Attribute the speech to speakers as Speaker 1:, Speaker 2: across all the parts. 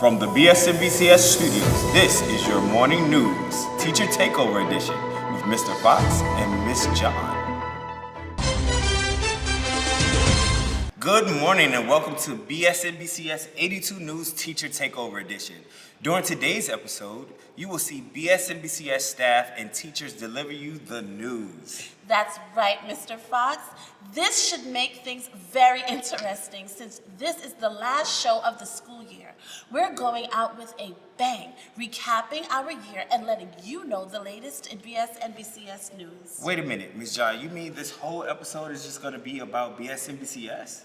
Speaker 1: From the Bsnbcs studios, this is your morning news, Teacher Takeover Edition, with Mr. Fox and Miss John. Good morning and welcome to Bsnbcs 82 News Teacher Takeover Edition. During today's episode, you will see Bsnbcs staff and teachers deliver you the news.
Speaker 2: That's right, Mr. Fox. This should make things very interesting since this is the last show of the school year. We're going out with a bang, recapping our year and letting you know the latest in Bsnbcs news.
Speaker 1: Wait a minute, Ms. John, you mean this whole episode is just going to be about Bsnbcs?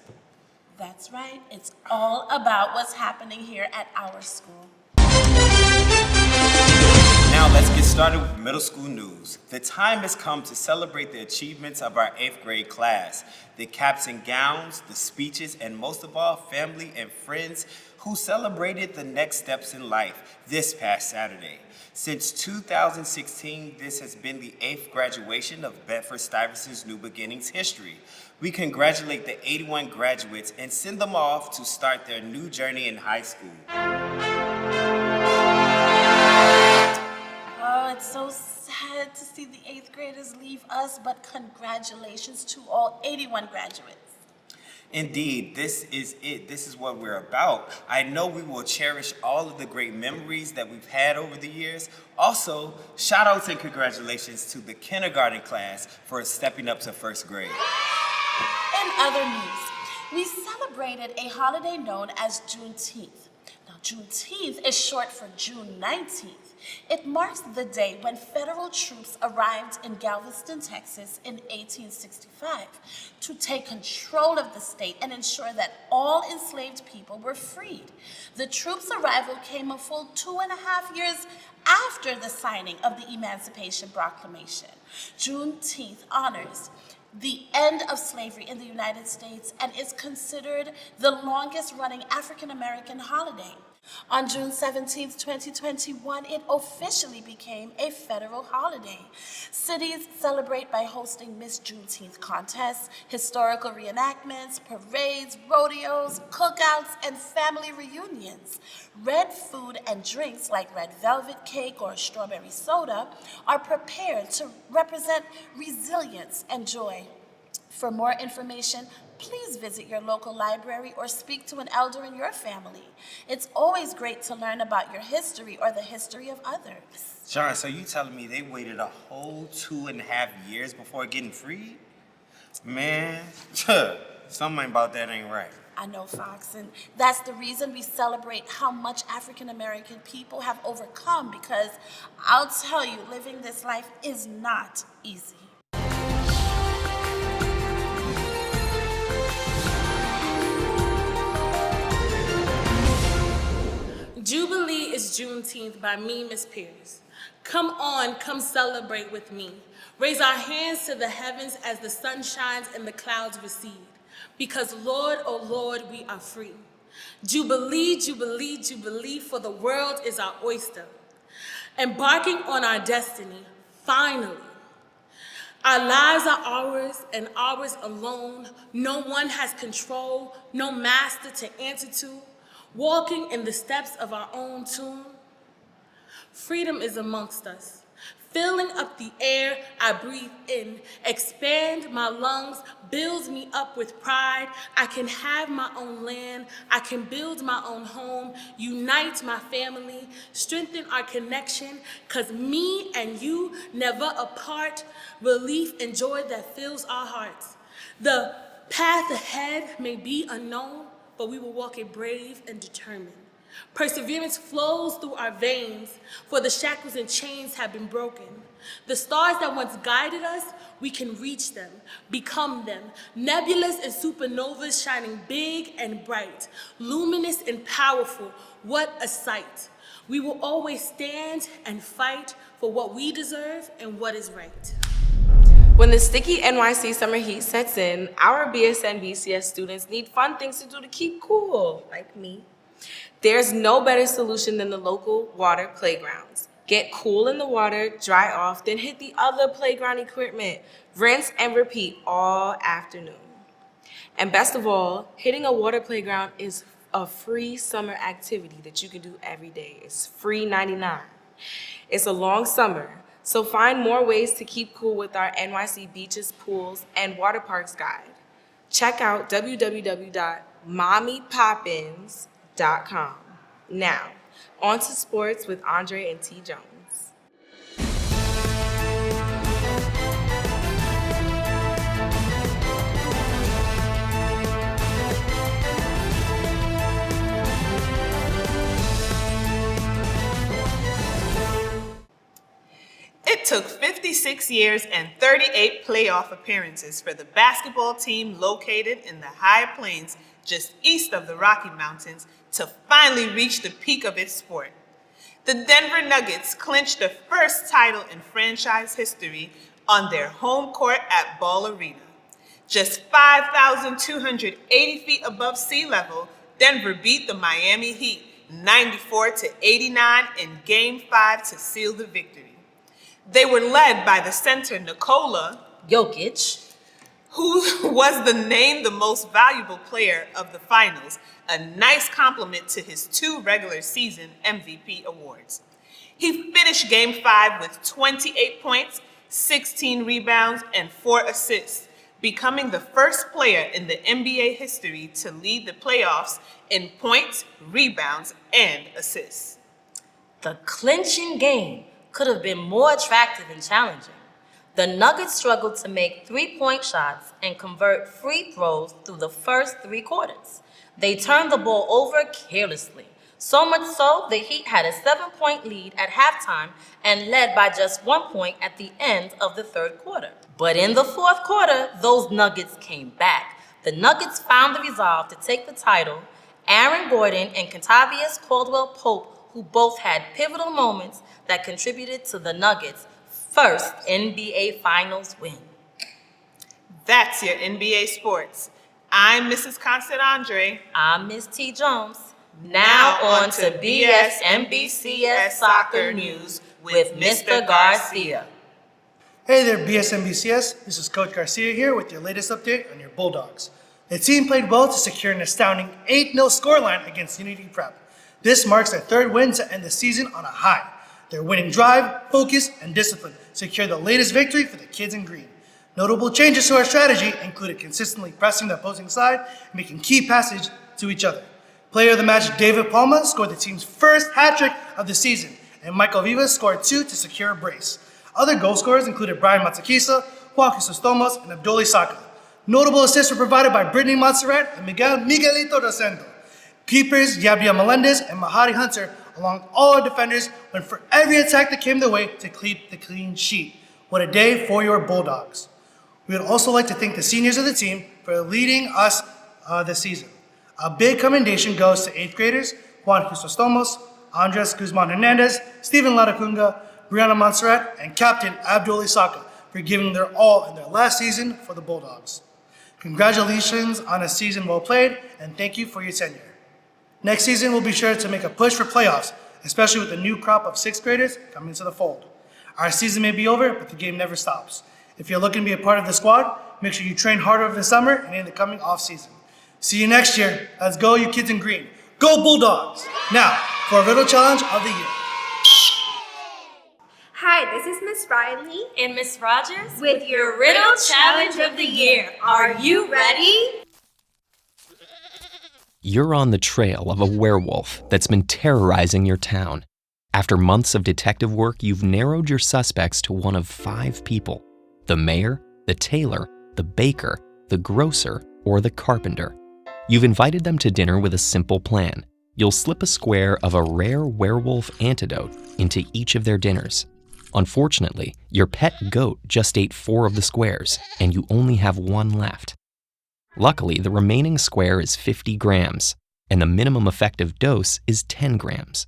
Speaker 2: That's right. It's all about what's happening here at our school.
Speaker 1: Now let's get started with middle school news. The time has come to celebrate the achievements of our 8th grade class. The caps and gowns, the speeches, and most of all, family and friends who celebrated the next steps in life this past Saturday. Since 2016, this has been the 8th graduation of Bedford-Stuyvesant's New Beginnings history. We congratulate the 81 graduates and send them off to start their new journey in high school.
Speaker 2: It's so sad to see the 8th graders leave us, but congratulations to all 81 graduates.
Speaker 1: Indeed, this is it. This is what we're about. I know we will cherish all of the great memories that we've had over the years. Also, shout outs and congratulations to the kindergarten class for stepping up to 1st grade.
Speaker 2: In other news, we celebrated a holiday known as Juneteenth. Now, Juneteenth is short for June 19th. It marks the day when federal troops arrived in Galveston, Texas in 1865 to take control of the state and ensure that all enslaved people were freed. The troops' arrival came a full 2.5 years after the signing of the Emancipation Proclamation. Juneteenth honors the end of slavery in the United States and is considered the longest running African American holiday. On June 17, 2021, it officially became a federal holiday. Cities celebrate by hosting Miss Juneteenth contests, historical reenactments, parades, rodeos, cookouts, and family reunions. Red food and drinks like red velvet cake or strawberry soda are prepared to represent resilience and joy. For more information, please visit your local library or speak to an elder in your family. It's always great to learn about your history or the history of others.
Speaker 1: John, so you telling me they waited a whole 2.5 years before getting freed? Man, something about that ain't right.
Speaker 2: I know, Fox, and that's the reason we celebrate how much African American people have overcome, because I'll tell you, living this life is not easy.
Speaker 3: Jubilee is Juneteenth by me, Miss Pierce. Come on, come celebrate with me. Raise our hands to the heavens as the sun shines and the clouds recede. Because Lord, oh Lord, we are free. Jubilee, Jubilee, Jubilee, for the world is our oyster. Embarking on our destiny, finally. Our lives are ours and ours alone. No one has control, no master to answer to. Walking in the steps of our own tomb. Freedom is amongst us. Filling up the air I breathe in, expand my lungs, builds me up with pride. I can have my own land, I can build my own home, unite my family, strengthen our connection, 'cause me and you never apart, relief and joy that fills our hearts. The path ahead may be unknown, but we will walk it brave and determined. Perseverance flows through our veins, for the shackles and chains have been broken. The stars that once guided us, we can reach them, become them. Nebulous and supernovas shining big and bright, luminous and powerful, what a sight. We will always stand and fight for what we deserve and what is right.
Speaker 4: When the sticky NYC summer heat sets in, our Bsnbcs students need fun things to do to keep cool, like me. There's no better solution than the local water playgrounds. Get cool in the water, dry off, then hit the other playground equipment. Rinse and repeat all afternoon. And best of all, hitting a water playground is a free summer activity that you can do every day. It's free 99. It's a long summer, so find more ways to keep cool with our NYC beaches, pools, and water parks guide. Check out www.mommypoppins.com. Now, on to sports with Andre and T. Jones.
Speaker 5: It took 56 years and 38 playoff appearances for the basketball team located in the high plains just east of the Rocky Mountains to finally reach the peak of its sport. The Denver Nuggets clinched the first title in franchise history on their home court at Ball Arena. Just 5,280 feet above sea level, Denver beat the Miami Heat 94-89 in Game 5 to seal the victory. They were led by the center Nikola
Speaker 6: Jokic,
Speaker 5: who was named the most valuable player of the finals, a nice compliment to his 2 regular season MVP awards. He finished Game 5 with 28 points, 16 rebounds, and 4 assists, becoming the first player in the NBA history to lead the playoffs in points, rebounds, and assists.
Speaker 6: the clinching game could have been more attractive and challenging. The Nuggets struggled to make three-point shots and convert free throws through the first 3 quarters. They turned the ball over carelessly, so much so the Heat had a 7-point lead at halftime and led by just 1 point at the end of the 3rd quarter. But in the 4th quarter, those Nuggets came back. The Nuggets found the resolve to take the title. Aaron Gordon and Kentavious Caldwell-Pope, who both had pivotal moments that contributed to the Nuggets' first NBA Finals win.
Speaker 5: That's your NBA sports. I'm Mrs. Constant Andre.
Speaker 6: I'm Miss T. Jones. Now on to Bsnbcs Soccer News with Mr. Garcia.
Speaker 7: Hey there, Bsnbcs. This is Coach Garcia here with your latest update on your Bulldogs. The team played well to secure an astounding 8-0 scoreline against Unity Prep. This marks their 3rd win to end the season on a high. Their winning drive, focus, and discipline secured the latest victory for the kids in green. Notable changes to our strategy included consistently pressing the opposing side and making key passes to each other. Player of the match David Palma scored the team's first hat-trick of the season, and Michael Vivas scored 2 to secure a brace. Other goal scorers included Brian Matsakisa, Juan Crisostomos, and Abdoli Saka. Notable assists were provided by Brittany Montserrat and Miguelito Rosendo. Keepers Yabia Melendez and Mahari Hunter, along all our defenders, went for every attack that came their way to keep the clean sheet. What a day for your Bulldogs. We would also like to thank the seniors of the team for leading us this season. A big commendation goes to 8th graders Juan Crisostomos, Andres Guzman Hernandez, Stephen Laracunga, Brianna Montserrat, and Captain Abdul Isaka for giving their all in their last season for the Bulldogs. Congratulations on a season well played, and thank you for your tenure. Next season, we'll be sure to make a push for playoffs, especially with the new crop of 6th graders coming to the fold. Our season may be over, but the game never stops. If you're looking to be a part of the squad, make sure you train hard over the summer and in the coming off season. See you next year. Let's go, you kids in green. Go Bulldogs! Now, for a riddle challenge of the year.
Speaker 8: Hi, this is Miss Riley
Speaker 6: And Miss Rogers
Speaker 8: with your Riddle Challenge of the Year. Are you ready?
Speaker 9: You're on the trail of a werewolf that's been terrorizing your town. After months of detective work, you've narrowed your suspects to one of 5 people: the mayor, the tailor, the baker, the grocer, or the carpenter. You've invited them to dinner with a simple plan. You'll slip a square of a rare werewolf antidote into each of their dinners. Unfortunately, your pet goat just ate 4 of the squares, and you only have 1 left. Luckily, the remaining square is 50 grams, and the minimum effective dose is 10 grams.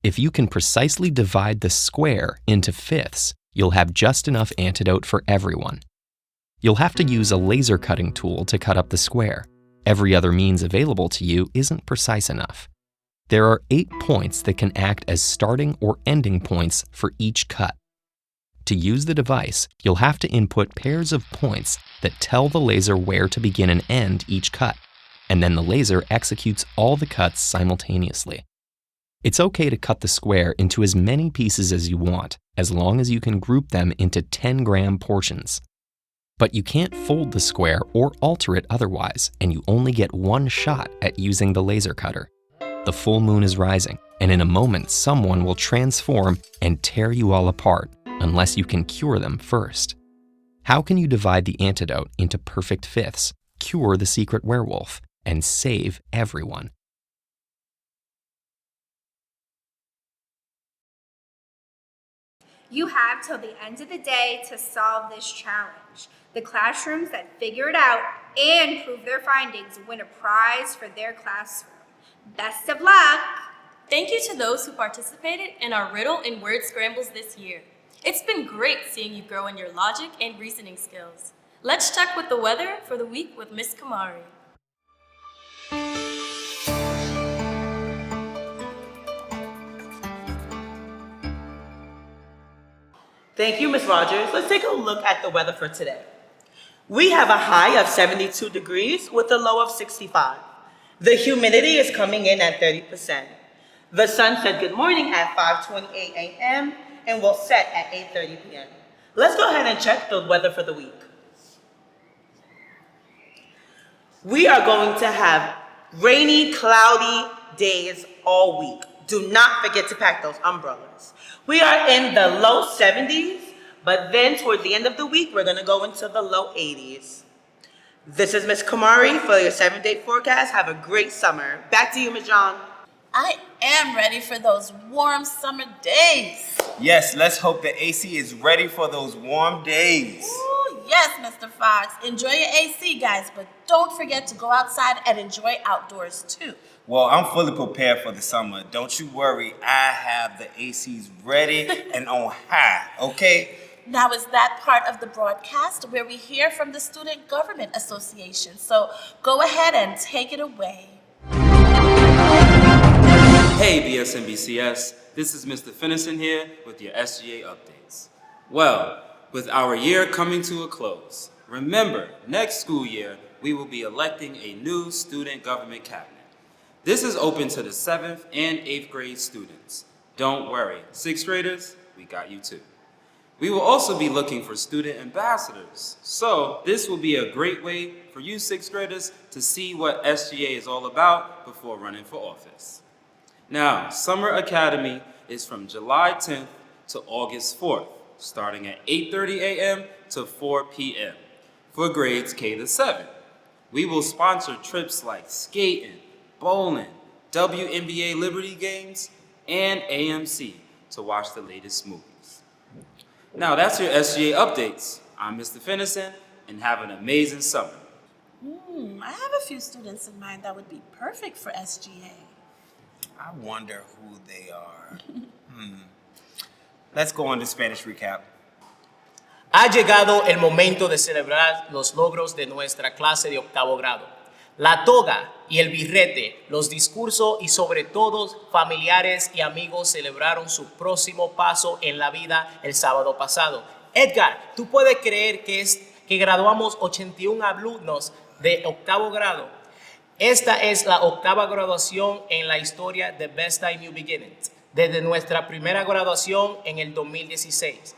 Speaker 9: If you can precisely divide the square into fifths, you'll have just enough antidote for everyone. You'll have to use a laser cutting tool to cut up the square. Every other means available to you isn't precise enough. There are 8 points that can act as starting or ending points for each cut. To use the device, you'll have to input pairs of points that tell the laser where to begin and end each cut. and then the laser executes all the cuts simultaneously. It's okay to cut the square into as many pieces as you want, as long as you can group them into 10-gram portions. But you can't fold the square or alter it otherwise, and you only get one shot at using the laser cutter. The full moon is rising, and in a moment someone will transform and tear you all apart, unless you can cure them first. How can you divide the antidote into perfect fifths, cure the secret werewolf, and save everyone?
Speaker 10: You have till the end of the day to solve this challenge. The classrooms that figure it out and prove their findings win a prize for their classroom. Best of luck!
Speaker 8: Thank you to those who participated in our riddle and word scrambles this year. It's been great seeing you grow in your logic and reasoning skills. Let's check with the weather for the week with Ms. Kamari.
Speaker 11: Thank you, Ms. Rogers. Let's take a look at the weather for today. We have a high of 72 degrees with a low of 65. The humidity is coming in at 30%. The sun said good morning at 5:28 a.m. and will set at 8:30 p.m. Let's go ahead and check the weather for the week. We are going to have rainy, cloudy days all week. Do not forget to pack those umbrellas. We are in the low 70s, but then toward the end of the week, we're gonna go into the low 80s. This is Ms. Kamari for your 7-day forecast. Have a great summer. Back to you, Ms. John.
Speaker 2: I am ready for those warm summer days.
Speaker 1: Yes, let's hope the AC is ready for those warm days.
Speaker 2: Ooh, yes, Mr. Fox. Enjoy your AC, guys, but don't forget to go outside and enjoy outdoors, too.
Speaker 1: Well, I'm fully prepared for the summer. Don't you worry, I have the ACs ready and on high, okay?
Speaker 2: Now is that part of the broadcast where we hear from the Student Government Association. So go ahead and take it away.
Speaker 12: Hey Bsnbcs, this is Mr. Finnison here with your SGA updates. Well, with our year coming to a close, remember, next school year we will be electing a new student government cabinet. This is open to the 7th and 8th grade students. Don't worry, 6th graders, we got you too. We will also be looking for student ambassadors. So this will be a great way for you 6th graders to see what SGA is all about before running for office. Now, Summer Academy is from July 10th to August 4th, starting at 8:30 a.m. to 4 p.m. for grades K to 7. We will sponsor trips like skating, bowling, WNBA Liberty Games, and AMC to watch the latest movies. Now, that's your SGA updates. I'm Mr. Finnison, and have an amazing summer.
Speaker 2: I have a few students in mind that would be perfect for SGA.
Speaker 1: I wonder who they are. Let's go on to Spanish recap.
Speaker 13: Ha llegado el momento de celebrar los logros de nuestra clase de octavo grado. La toga y el birrete, los discursos y sobre todo familiares y amigos celebraron su próximo paso en la vida el sábado pasado. Edgar, ¿tú puedes creer que graduamos 81 alumnos de octavo grado? Esta es la octava graduación en la historia de Bsnbcs, desde nuestra primera graduación en el 2016.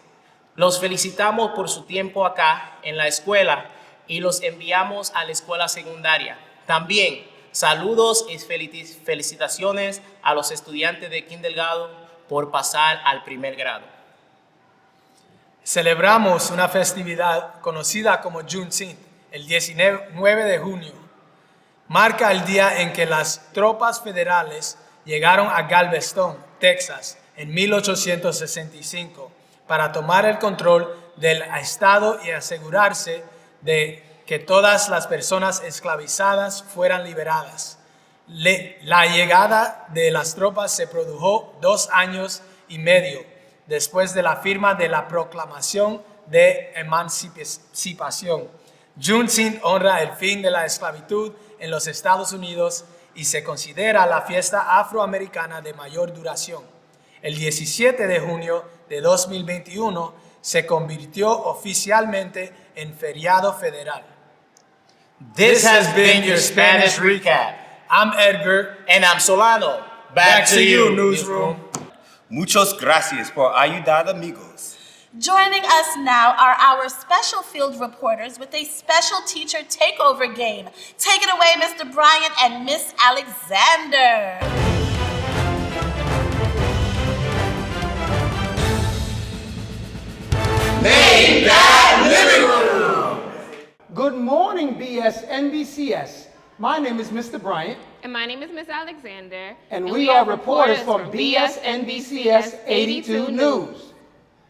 Speaker 13: Los felicitamos por su tiempo acá en la escuela y los enviamos a la escuela secundaria. También saludos y felicitaciones a los estudiantes de kindergarten por pasar al primer grado.
Speaker 14: Celebramos una festividad conocida como Juneteenth, el 19 de junio. Marca el día en que las tropas federales llegaron a Galveston, Texas, en 1865 para tomar el control del estado y asegurarse de que todas las personas esclavizadas fueran liberadas. La llegada de las tropas se produjo 2 años y medio después de la firma de la Proclamación de Emancipación. Juneteenth honra el fin de la esclavitud en los Estados Unidos y se considera la fiesta afroamericana de mayor duración. El 17 de junio de 2021 se convirtió oficialmente en feriado federal.
Speaker 13: This has been your Spanish recap.
Speaker 14: I'm Edgar.
Speaker 13: And I'm Solano. Back to you, newsroom.
Speaker 1: Muchos gracias por ayudar, amigos.
Speaker 2: Joining us now are our special field reporters with a special teacher takeover game. Take it away, Mr. Bryant and Miss Alexander.
Speaker 15: Name that living room! Good morning, Bsnbcs. My name is Mr. Bryant.
Speaker 16: And my name is Miss Alexander.
Speaker 15: And we are reporters from Bsnbcs 82 News.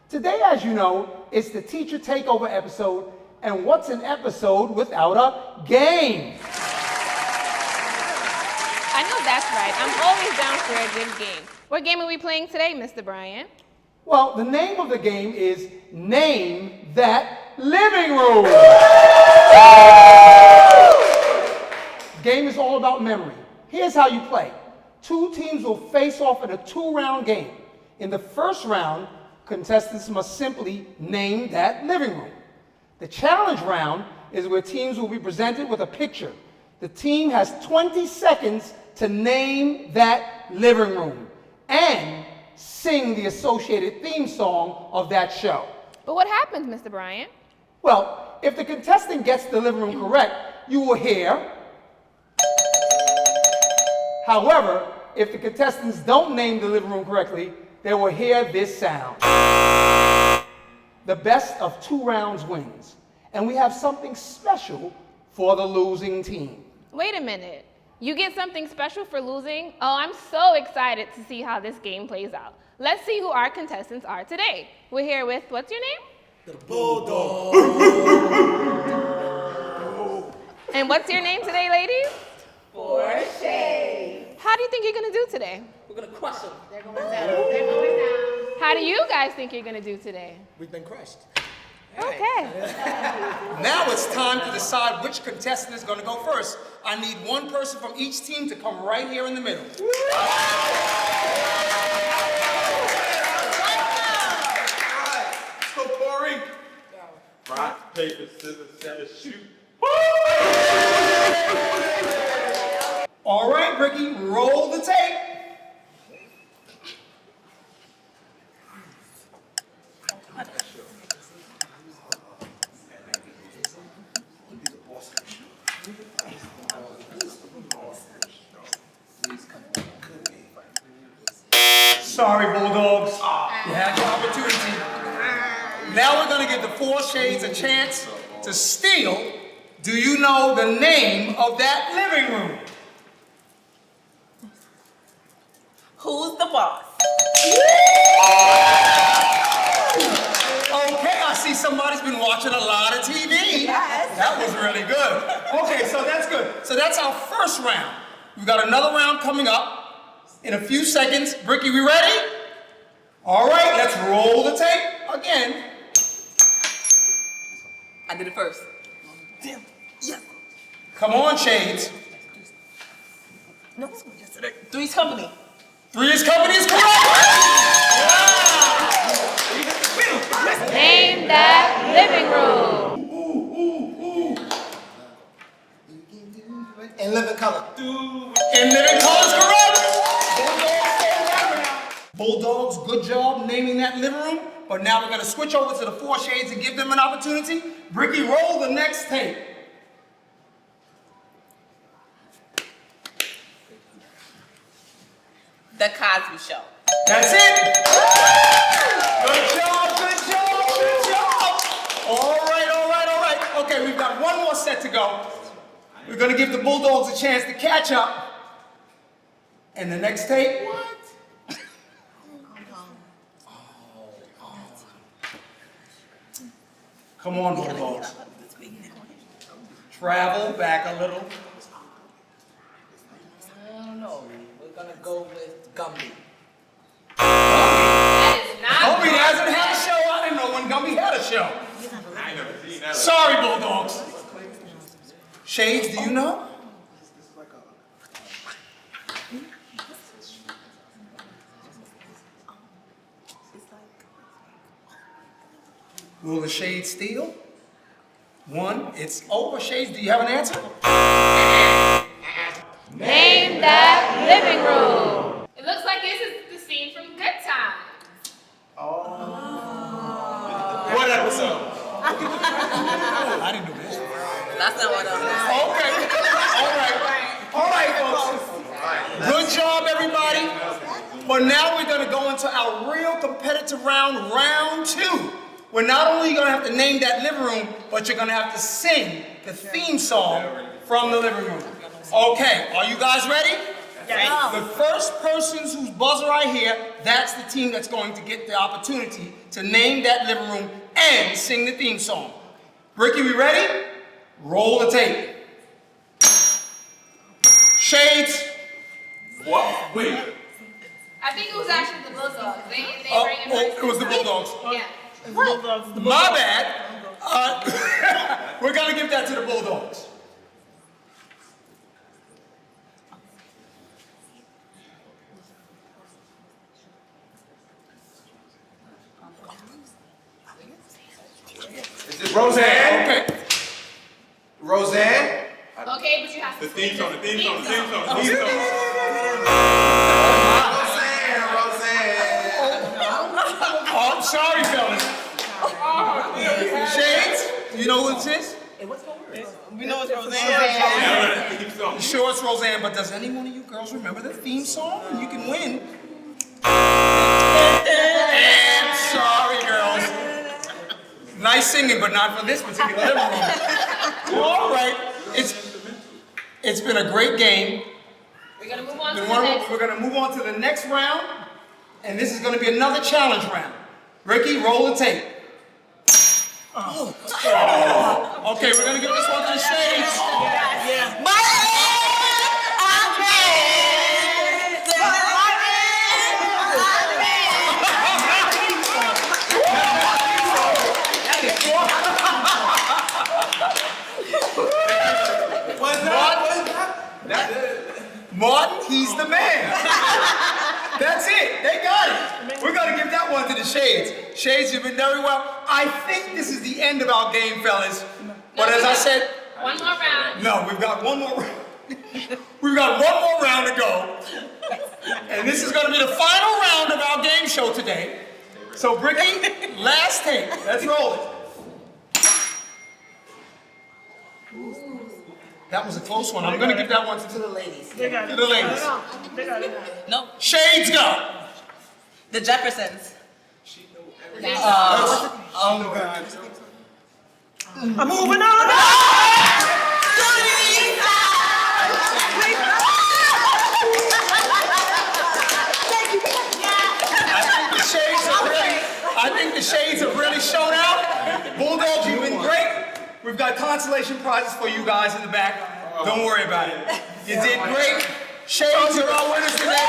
Speaker 15: Today, as you know, it's the teacher takeover episode, and what's an episode without a game?
Speaker 16: I know that's right. I'm always down for a good game. What game are we playing today, Mr. Bryant?
Speaker 15: Well, the name of the game is Name That Living Room. The game is all about memory. Here's how you play. Two teams will face off in a 2-round game. In the first round, contestants must simply name that living room. The challenge round is where teams will be presented with a picture. The team has 20 seconds to name that living room and sing the associated theme song of that show.
Speaker 16: But what happens, Mr. Bryant?
Speaker 15: Well, if the contestant gets the living room correct, you will hear. However, if the contestants don't name the living room correctly, they will hear this sound. The best of 2 rounds wins. And we have something special for the losing team.
Speaker 16: Wait a minute. You get something special for losing? Oh, I'm so excited to see how this game plays out. Let's see who our contestants are today. We're here with, what's your name?
Speaker 15: The Bulldog.
Speaker 16: And what's your name today, ladies?
Speaker 17: Shade.
Speaker 16: How do you think you're going to do today?
Speaker 17: We're gonna crush them.
Speaker 16: They're going down. How do you guys think you're going to do today?
Speaker 15: We've been crushed.
Speaker 16: Okay.
Speaker 15: Now it's time to decide which contestant is going to go first. I need one person from each team to come right here in the middle.
Speaker 1: So boring. Rock, paper, scissors, shoot.
Speaker 15: All right, Ricky, roll the tape. Sorry, Bulldogs. You had your opportunity. Now we're going to give the 4 shades a chance to steal. Do you know the name of that living room?
Speaker 5: Who's the boss?
Speaker 15: Okay, I see somebody's been watching a lot of TV.
Speaker 5: Yes.
Speaker 15: That was really good. Okay, so that's good. So that's our first round. We've got another round coming up in a few seconds. Bricky, we ready? All right, let's roll the tape again.
Speaker 5: I did it first. Damn. Yeah.
Speaker 15: Come on, Shades.
Speaker 5: No, yesterday. Three's Company.
Speaker 15: Three's Company is correct.
Speaker 16: Name that living room.
Speaker 15: In living color. In living color is correct. Bulldogs, good job naming that living room. But now we're going to switch over to the 4 shades and give them an opportunity. Bricky, roll the next tape.
Speaker 5: The Cosby Show.
Speaker 15: That's it. Good job, good job, good job. All right. Okay, we've got one more set to go. We're going to give the Bulldogs a chance to catch up. And the next tape. Come on, Bulldogs. Travel back a little.
Speaker 17: I don't know. We're gonna go with Gumby.
Speaker 15: Gumby hasn't had a show. I didn't know when Gumby had a show. Sorry, Bulldogs. Shades, do you know? Will the shade steal? 1. It's over. Shades, do you have an answer?
Speaker 16: Name that living room. It looks like this is the scene from Good Times.
Speaker 15: What episode? I didn't do this.
Speaker 11: That's not what I'm
Speaker 15: Okay. All right, folks. Good job, everybody. But now we're going to go into our real competitive round, round 2. We're not only going to have to name that living room, but you're going to have to sing the theme song from the living room. Okay, are you guys ready? Yes. The first person whose buzzer I hear, that's the team that's going to get the opportunity to name that living room and sing the theme song. Ricky, we ready? Roll the tape. Shades. What? Wait.
Speaker 16: I think it was actually the Bulldogs. They
Speaker 15: It was the Bulldogs.
Speaker 16: Yeah.
Speaker 15: My bad. We're gonna give that to the Bulldogs.
Speaker 1: Roseanne.
Speaker 15: Okay.
Speaker 1: Roseanne.
Speaker 16: Okay, but you have to.
Speaker 1: The theme song.
Speaker 15: Roseanne. Oh, I'm sorry, fellas. Shades, you know who this is?
Speaker 11: We know it's Roseanne.
Speaker 15: You sure it's Roseanne, but does any one of you girls remember the theme song? You can win. And sorry, girls. Nice singing, but not for this particular living room. All right, it's been a great game.
Speaker 16: We're gonna move on to the
Speaker 15: We're
Speaker 16: next.
Speaker 15: gonna move on to the next round, and this is gonna be another challenge round. Ricky, roll the tape. Okay, we're gonna give this one to the Shades. Martin, he's the man. That's it. They got it. We're going to give that one to the Shades. Shades, you've been very well. I think this is the end of our game, fellas. But as I said...
Speaker 16: One more round.
Speaker 15: No, we've got one more round. We've got one more round to go. And this is going to be the final round of our game show today. So, Bricky, last tape. Let's roll it. That was a close one. I'm going to give that one to the ladies. To the ladies.
Speaker 11: No.
Speaker 15: Shades, go.
Speaker 11: The Jeffersons.
Speaker 15: Oh, God.
Speaker 11: I'm moving on.
Speaker 15: I think the Shades have really shown out. Bulldogs, you've been great. We've got consolation prizes for you guys in the back. Don't worry about it. You did great. Shades, you're our winners today.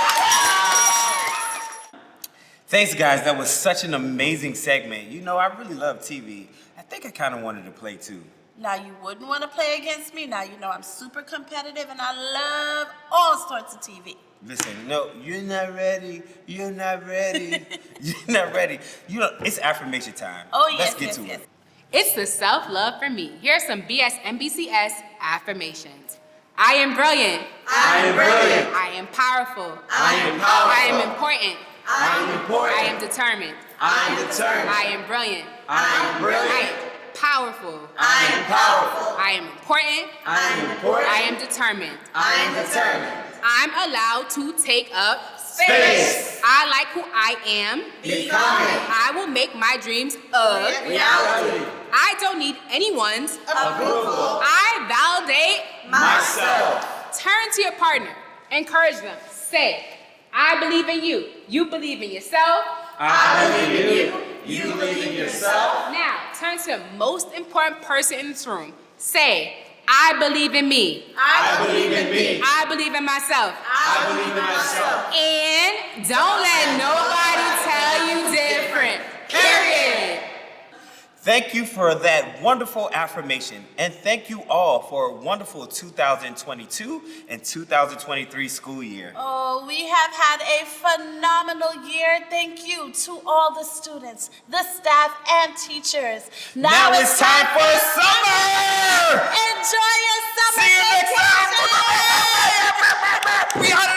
Speaker 1: Thanks, guys. That was such an amazing segment. You know, I really love TV. I think I kind of wanted to play too.
Speaker 2: Now you wouldn't want to play against me. Now you know I'm super competitive and I love all sorts of TV.
Speaker 1: Listen, no, you're not ready. You're not ready. You're not ready. You know, it's affirmation time.
Speaker 2: Oh, yes,
Speaker 1: Let's get
Speaker 2: yes,
Speaker 1: to
Speaker 2: yes.
Speaker 1: it.
Speaker 18: It's the self-love for me. Here are some Bsnbcs affirmations. I am brilliant.
Speaker 1: I am brilliant.
Speaker 18: I am powerful.
Speaker 1: I am powerful.
Speaker 18: I am important.
Speaker 1: I am important.
Speaker 18: I am determined.
Speaker 1: I am determined.
Speaker 18: I am brilliant.
Speaker 1: I am brilliant.
Speaker 18: I am powerful.
Speaker 1: I am powerful.
Speaker 18: I am important.
Speaker 1: I am important.
Speaker 18: I am determined.
Speaker 1: I am determined.
Speaker 18: I'm allowed to take up
Speaker 1: Space.
Speaker 18: I like who I am.
Speaker 1: Becoming.
Speaker 18: I will make my dreams a
Speaker 1: Reality.
Speaker 18: I don't need anyone's
Speaker 1: Approval.
Speaker 18: I validate
Speaker 1: Myself.
Speaker 18: Turn to your partner. Encourage them. Say, I believe in you. You believe in yourself.
Speaker 1: I believe in you. You believe in yourself.
Speaker 18: Now, turn to the most important person in this room. Say, I believe in me.
Speaker 1: I believe in me.
Speaker 18: I believe in myself.
Speaker 1: I believe in myself.
Speaker 18: And don't let nobody tell you different. Period.
Speaker 1: Thank you for that wonderful affirmation, and thank you all for a wonderful 2022 and 2023 school year.
Speaker 2: Oh, we have had a phenomenal year. Thank you to all the students, the staff, and teachers.
Speaker 1: Now it's time for summer!
Speaker 2: Enjoy your summer
Speaker 1: See you next time!
Speaker 2: vacation!
Speaker 1: We are